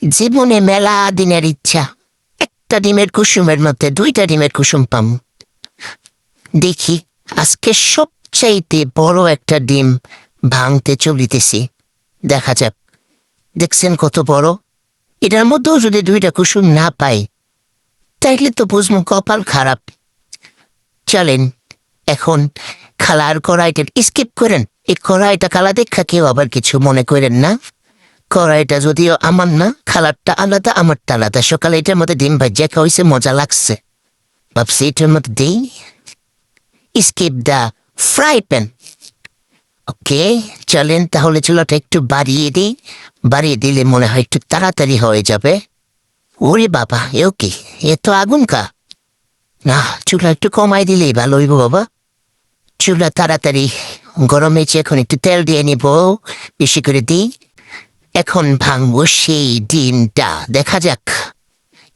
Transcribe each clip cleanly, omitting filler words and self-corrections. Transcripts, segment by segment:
জীবনে মেলা দিনের ইচ্ছা, একটা ডিমের কুসুমের মধ্যে দুইটা ডিমের কুসুম পাম। দেখি আজকে সবচাইতে বড় একটা ডিম ভাঙতে চলিতেছি, দেখা যাক। দেখছেন কত বড়? এটার মধ্যেও যদি দুইটা কুসুম না পাই তাইলে তো বুঝবো কপাল খারাপ। চলেন এখন খালার কড়াইটা স্কিপ করেন। এই কড়াইটা খালা দেখা কেউ আবার কিছু মনে করেন না। কড়াইটা যদিও আমার না, খালারটা আলাদা আমারটা আলাদা। সকালে এটার মধ্যে ডিম ভাজিয়া খাওয়াইছে, মজা লাগছে, ভাবছি এটার মধ্যে দিই। স্কিপ দা ফ্রাই প্যান। ওকে, চলেন তাহলে চুলাটা একটু বাড়িয়ে দিই। বাড়িয়ে দিলে মনে হয় একটু তাড়াতাড়ি হয়ে যাবে। ওরে বাবা, এও কি, এ তো আগুন কা। না, চুলা একটু কমাই দিলেই ভালো হইব বাবা। চুলা তাড়াতাড়ি গরম হয়েছে, এখন একটু তেল দিয়ে নিব, বেশি করে দিই। এখন ভাঙবো সেই ডিমটা, দেখা যাক।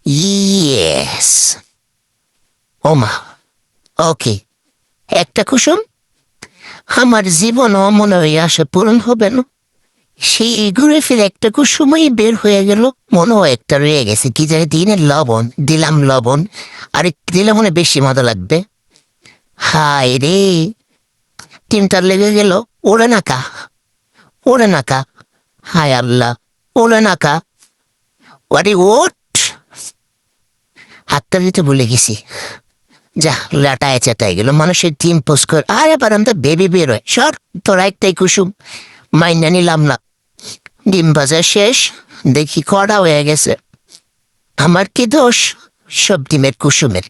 ইয়েস, ওমা, ওকে। একটা কুসুম, আমার জীবনও মনে হয় আশা পূরণ হবে না। সেই ঘুরে ফিরে একটা কুসুমই বের হয়ে গেল। মনে হয় একটা রয়ে গেছে, কি জানি দিনের লবণ দিলাম, লবণ আর একটু দিলে মনে বেশি মজা লাগবে। হায় রে, ডিমটা লেগে গেল। ওরে নাকা, ওরে নাকা, হায় আল্লাহ, ওরে নাকা। আরে ওঠ, হাতটা দিতে ভুলে গেছি। যা, লাটায় চাটাই গেল। মানুষের ডিম পোস্ট কর, আরে পারাম তো বেবি বেরোয়। সর, তোর একটাই কুসুম, মাইনা নিলাম না। ডিম ভাজা শেষ, দেখি কড়া হয়ে গেছে। আমার কি দোষ? সব ডিমের কুসুমের।